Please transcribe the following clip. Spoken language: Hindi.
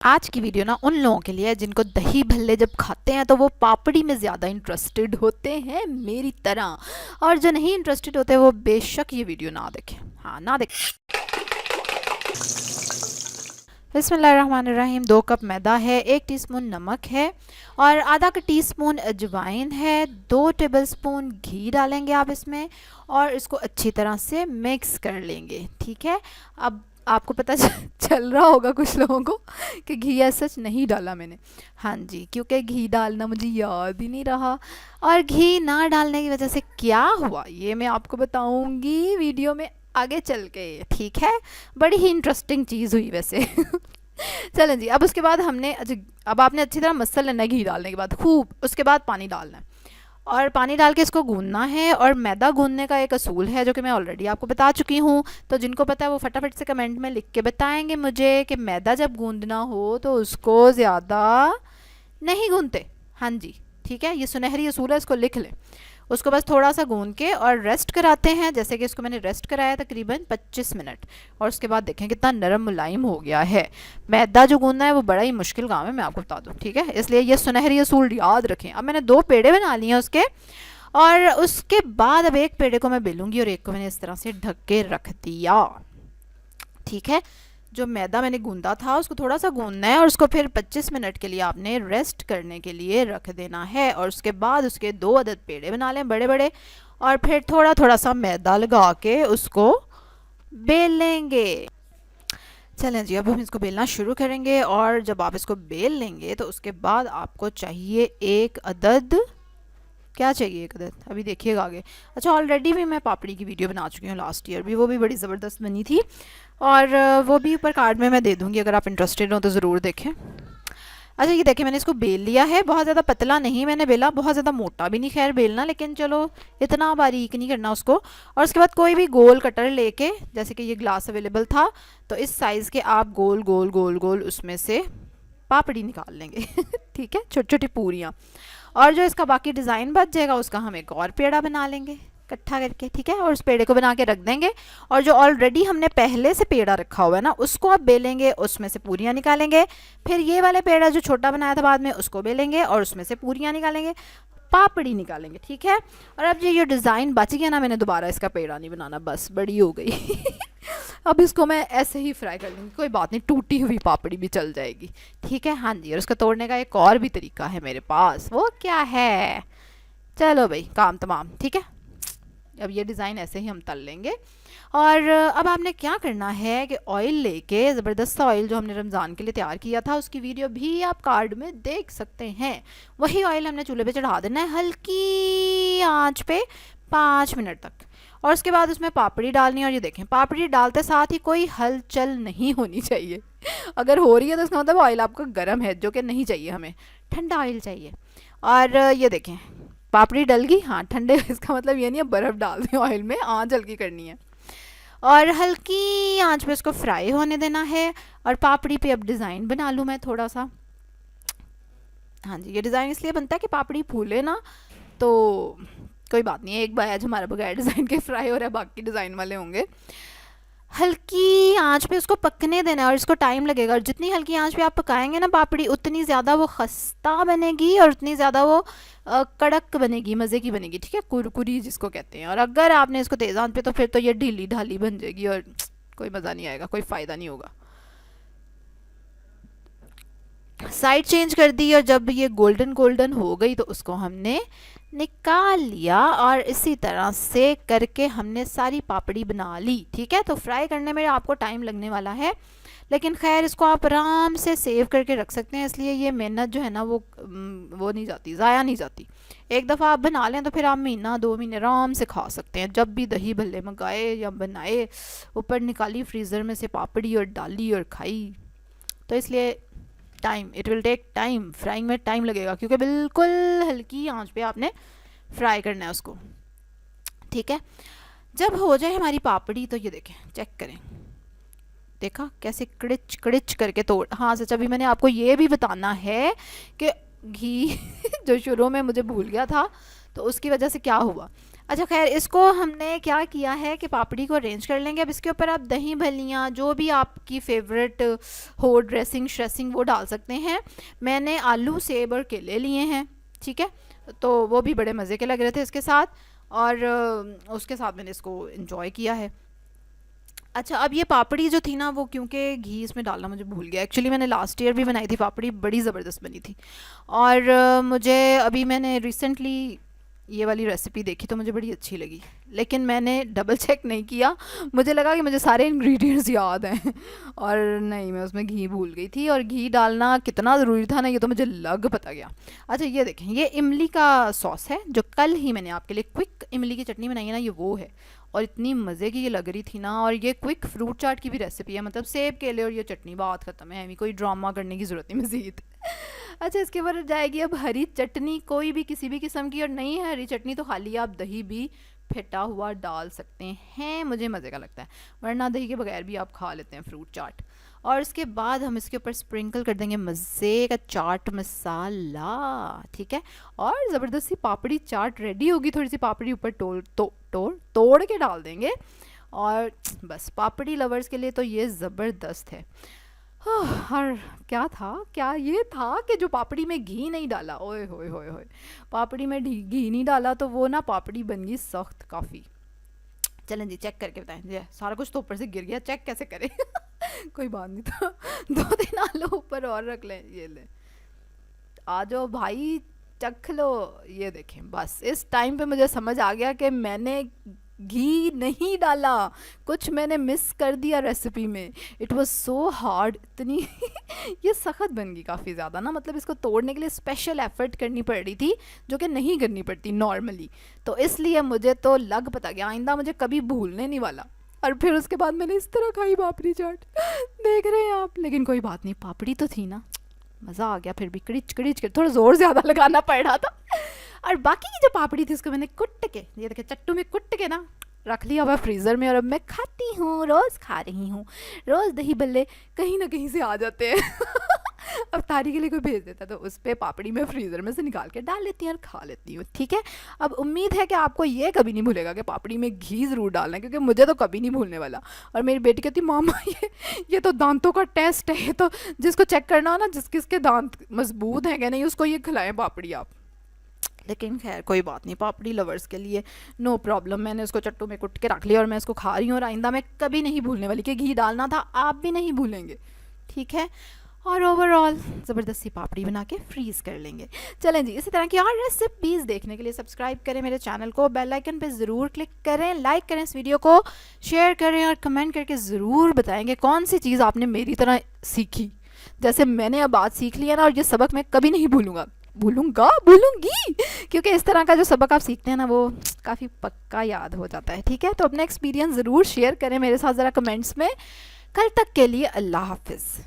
आज की वीडियो ना उन लोगों के लिए है जिनको दही भल्ले जब खाते हैं तो वो पापड़ी में ज़्यादा इंटरेस्टेड होते हैं मेरी तरह। और जो नहीं इंटरेस्टेड होते वो बेशक ये वीडियो ना देखें। हाँ, ना देखें। बिस्मिल्लाहिर्रहमानिर्रहीम। 2 कप मैदा है, 1 टीस्पून नमक है और आधा टीस्पून अजवाइन है, 2 टेबलस्पून घी डालेंगे आप इसमें और इसको अच्छी तरह से मिक्स कर लेंगे। ठीक है। अब आपको पता चल रहा होगा कुछ लोगों को कि घी ऐसा सच नहीं डाला मैंने। हाँ जी, क्योंकि घी डालना मुझे याद ही नहीं रहा और घी ना डालने की वजह से क्या हुआ ये मैं आपको बताऊंगी वीडियो में आगे चल के। ठीक है, बड़ी ही इंटरेस्टिंग चीज़ हुई वैसे। चलें जी। अब उसके बाद हमने अब आपने अच्छी तरह मसल लेना है घी डालने के बाद खूब। उसके बाद पानी डालना है और पानी डाल के इसको गूंदना है। और मैदा गूंदने का एक असूल है जो कि मैं ऑलरेडी आपको बता चुकी हूँ, तो जिनको पता है वो फटाफट से कमेंट में लिख के बताएंगे मुझे कि मैदा जब गूंदना हो तो उसको ज़्यादा नहीं गूंदते। हाँ जी, ठीक है, ये सुनहरी असूल है, इसको लिख लें। उसको बस थोड़ा सा गूंद के और रेस्ट कराते हैं, जैसे कि इसको मैंने रेस्ट कराया तकरीबन 25 मिनट। और उसके बाद देखें कितना नरम मुलायम हो गया है। मैदा जो गूंदना है वो बड़ा ही मुश्किल काम है, मैं आपको बता दूं। ठीक है, इसलिए ये सुनहरी असूल याद रखें। अब मैंने 2 पेड़े बना लिए हैं उसके। और उसके बाद अब एक पेड़े को मैं बेलूंगी और एक को मैंने इस तरह से ढक के रख दिया। ठीक है, जो मैदा मैंने गूंदा था उसको थोड़ा सा गूंदना है और उसको फिर 25 मिनट के लिए आपने रेस्ट करने के लिए रख देना है। और उसके बाद उसके 2 अदद पेड़े बना लें बड़े बड़े और फिर थोड़ा थोड़ा सा मैदा लगा के उसको बेल लेंगे। चलें जी, अब हम इसको बेलना शुरू करेंगे। और जब आप इसको बेल लेंगे तो उसके बाद आपको चाहिए 1 अदद, क्या चाहिए 1 अदद, अभी देखिएगा आगे। अच्छा, ऑलरेडी भी मैं पापड़ी की वीडियो बना चुकी हूँ लास्ट ईयर भी, वो भी बड़ी ज़बरदस्त बनी थी और वो भी ऊपर कार्ड में मैं दे दूँगी, अगर आप इंटरेस्टेड हो तो ज़रूर देखें। अच्छा, ये देखें मैंने इसको बेल लिया है। बहुत ज़्यादा पतला नहीं मैंने बेला, बहुत ज़्यादा मोटा भी नहीं खैर बेलना, लेकिन चलो इतना बारीक नहीं करना उसको। और उसके बाद कोई भी गोल कटर लेके, जैसे कि ये ग्लास अवेलेबल था तो इस साइज़ के आप गोल गोल गोल गोल उसमें से पापड़ी निकाल लेंगे। ठीक है, छोटी छोटी पूरियाँ। और जो इसका बाकी डिज़ाइन बच जाएगा उसका हम एक और पेड़ा बना लेंगे इकट्ठा करके। ठीक है, और उस पेड़े को बना के रख देंगे। और जो ऑलरेडी हमने पहले से पेड़ा रखा हुआ है ना उसको अब बेलेंगे, उसमें से पूरियाँ निकालेंगे। फिर ये वाले पेड़ा जो छोटा बनाया था बाद में उसको बेलेंगे और उसमें से पूरियाँ निकालेंगे, पापड़ी निकालेंगे। ठीक है, और अब ये डिज़ाइन बच गया ना, मैंने दोबारा इसका पेड़ा नहीं बनाना, बस बड़ी हो गई। अब इसको मैं ऐसे ही फ्राई कर लूँगी, कोई बात नहीं, टूटी हुई पापड़ी भी चल जाएगी। ठीक है, हाँ जी। और उसको तोड़ने का एक और भी तरीका है मेरे पास, वो क्या है, चलो भाई काम तमाम। ठीक है, अब ये डिज़ाइन ऐसे ही हम तल लेंगे। और अब आपने क्या करना है कि ऑयल लेके, ज़बरदस्त सा ऑयल जो हमने रमज़ान के लिए तैयार किया था उसकी वीडियो भी आप कार्ड में देख सकते हैं। वही ऑयल हमने चूल्हे पे चढ़ा देना है हल्की आंच पे 5 मिनट तक। और उसके बाद उसमें पापड़ी डालनी है। और ये देखें, पापड़ी डालते साथ ही कोई हलचल नहीं होनी चाहिए। अगर हो रही है तो इसका मतलब ऑयल आपका गर्म है, जो कि नहीं चाहिए, हमें ठंडा ऑयल चाहिए। और ये देखें पापड़ी डल गई, हाँ ठंडे, इसका मतलब ये नहीं है बर्फ़ डाल दें ऑयल में, आँच हल्की करनी है और हल्की आंच पे इसको फ्राई होने देना है। और पापड़ी पे अब डिज़ाइन बना लूँ मैं थोड़ा सा। हाँ जी, ये डिज़ाइन इसलिए बनता है कि पापड़ी फूले ना, तो कोई बात नहीं है, एक बार आज हमारा बगैर डिज़ाइन के फ्राई हो रहा है, बाकी डिज़ाइन वाले होंगे। हल्की आंच पे उसको पकने देना है और इसको टाइम लगेगा। और जितनी हल्की आंच पे आप पकाएंगे ना पापड़ी, उतनी ज़्यादा वो खस्ता बनेगी और उतनी ज़्यादा वो कड़क बनेगी, मज़े की बनेगी। ठीक है, कुरकुरी जिसको कहते हैं। और अगर आपने इसको तेज़ आंच पे, तो फिर तो ये ढीली ढाली बन जाएगी और कोई मज़ा नहीं आएगा, कोई फ़ायदा नहीं होगा। साइड चेंज कर दी और जब ये गोल्डन गोल्डन हो गई तो उसको हमने निकाल लिया। और इसी तरह से करके हमने सारी पापड़ी बना ली। ठीक है, तो फ्राई करने में आपको टाइम लगने वाला है, लेकिन खैर इसको आप आराम से सेव करके रख सकते हैं, इसलिए ये मेहनत जो है ना वो नहीं जाती, ज़ाया नहीं जाती। एक दफ़ा आप बना लें तो फिर आप महीना 2 महीने आराम से खा सकते हैं। जब भी दही भल्ले मंगाए या बनाए, ऊपर निकाली फ्रीज़र में से पापड़ी और डाली और खाई। तो इसलिए time, it will take time, frying में टाइम लगेगा, क्योंकि बिल्कुल हल्की आंच पे आपने फ्राई करना है उसको। ठीक है, जब हो जाए हमारी पापड़ी तो ये देखें, चेक करें, देखा कैसे कड़िच कड़िच करके तोड़। हाँ सच, अभी मैंने आपको ये भी बताना है कि घी जो शुरू में मुझे भूल गया था, तो उसकी वजह से क्या हुआ। अच्छा खैर, इसको हमने क्या किया है कि पापड़ी को अरेंज कर लेंगे। अब इसके ऊपर आप दही भल्लियाँ जो भी आपकी फेवरेट हो, ड्रेसिंग श्रेसिंग वो डाल सकते हैं। मैंने आलू, सेब और केले लिए हैं, ठीक है, तो वो भी बड़े मज़े के लग रहे थे इसके साथ, और उसके साथ मैंने इसको इन्जॉय किया है। अच्छा, अब ये पापड़ी जो थी ना, वो क्योंकि घी इसमें डालना मुझे भूल गया। एक्चुअली मैंने लास्ट ईयर भी बनाई थी पापड़ी, बड़ी ज़बरदस्त बनी थी। और मुझे अभी मैंने रिसेंटली ये वाली रेसिपी देखी तो मुझे बड़ी अच्छी लगी, लेकिन मैंने डबल चेक नहीं किया। मुझे लगा कि मुझे सारे इंग्रेडिएंट्स याद हैं और नहीं, मैं उसमें घी भूल गई थी, और घी डालना कितना ज़रूरी था ना, ये तो मुझे लग पता गया। अच्छा ये देखें, ये इमली का सॉस है जो कल ही मैंने आपके लिए क्विक इमली की चटनी बनाई है ना, ये वो है। और इतनी मज़े की ये लग रही थी ना, और ये क्विक फ्रूट चाट की भी रेसिपी है, मतलब सेब, केले और ये चटनी, बात ख़त्म है, कोई ड्रामा करने की ज़रूरत नहीं मज़ीद। अच्छा, इसके बाद जाएगी अब हरी चटनी, कोई भी किसी भी किस्म की, और नहीं है हरी चटनी तो खाली आप दही भी फेटा हुआ डाल सकते हैं, मुझे मज़े का लगता है, वरना दही के बगैर भी आप खा लेते हैं फ्रूट चाट। और इसके बाद हम इसके ऊपर स्प्रिंकल कर देंगे मज़े का चाट मसाला, ठीक है। और ज़बरदस्ती पापड़ी चाट रेडी होगी, थोड़ी सी पापड़ी ऊपर तोड़ के डाल देंगे, और बस पापड़ी लवर्स के लिए तो ये ज़बरदस्त है। और क्या था, क्या ये था कि जो पापड़ी में घी नहीं डाला, ओए होए होए होए, पापड़ी में घी नहीं डाला तो वो ना पापड़ी बन गई सख्त काफ़ी। चलें जी, चेक करके बताएं जी, सारा कुछ तो ऊपर से गिर गया, चेक कैसे करें। कोई बात नहीं, तो 2 दिन आलू ऊपर और रख लें, ये ले, आ जाओ भाई, चख लो। ये देखें, बस इस टाइम पे मुझे समझ आ गया कि मैंने घी नहीं डाला, कुछ मैंने मिस कर दिया रेसिपी में। इट वाज सो हार्ड, इतनी ये सख्त बन गई काफ़ी ज़्यादा ना, मतलब इसको तोड़ने के लिए स्पेशल एफर्ट करनी पड़ रही थी, जो कि नहीं करनी पड़ती नॉर्मली। तो इसलिए मुझे तो लग पता गया, आइंदा मुझे कभी भूलने नहीं वाला। और फिर उसके बाद मैंने इस तरह खाई पापड़ी चाट, देख रहे हैं आप, लेकिन कोई बात नहीं, पापड़ी तो थी ना, मज़ा आ गया। फिर भी कड़िच कड़िच कर थोड़ा ज़ोर ज़्यादा लगाना पड़ रहा था। और बाकी की जो पापड़ी थी उसको मैंने कुट के, ये देखे चट्टू में कुट के ना रख लिया हुआ फ्रीज़र में, और अब मैं खाती हूँ, रोज़ खा रही हूँ। रोज़ दही बल्ले कहीं ना कहीं से आ जाते हैं। अब तारी के लिए कोई भेज देता तो उस पर पापड़ी में फ्रीज़र में से निकाल के डाल लेती हूँ और खा लेती हूँ, ठीक है। अब उम्मीद है कि आपको ये कभी नहीं भूलेगा कि पापड़ी में घी ज़रूर डालना है, क्योंकि मुझे तो कभी नहीं भूलने वाला। और मेरी बेटी कहती, मामा ये तो दांतों का टेस्ट है, तो जिसको चेक करना हो ना, जिसके दांत मजबूत हैं कि नहीं, उसको ये खिलाएं पापड़ी आप। लेकिन खैर कोई बात नहीं, पापड़ी लवर्स के लिए नो प्रॉब्लम, मैंने उसको चट्टू में कुट के रख लिया और मैं इसको खा रही हूँ, और आइंदा मैं कभी नहीं भूलने वाली कि घी डालना था, आप भी नहीं भूलेंगे, ठीक है। और ओवरऑल ज़बरदस्ती पापड़ी बना के फ्रीज़ कर लेंगे। चलें जी, इसी तरह की और रेसिपीज़ देखने के लिए सब्सक्राइब करें मेरे चैनल को, बेल आइकन पे ज़रूर क्लिक करें, लाइक करें इस वीडियो को, शेयर करें, और कमेंट करके ज़रूर बताएंगे कौन सी चीज़ आपने मेरी तरह सीखी, जैसे मैंने अब आज सीख लिया ना, और ये सबक मैं कभी नहीं भूलूंगी, क्योंकि इस तरह का जो सबक आप सीखते हैं ना, वो काफ़ी पक्का याद हो जाता है, ठीक है। तो अपना एक्सपीरियंस ज़रूर शेयर करें मेरे साथ ज़रा कमेंट्स में। कल तक के लिए अल्लाह हाफिज़।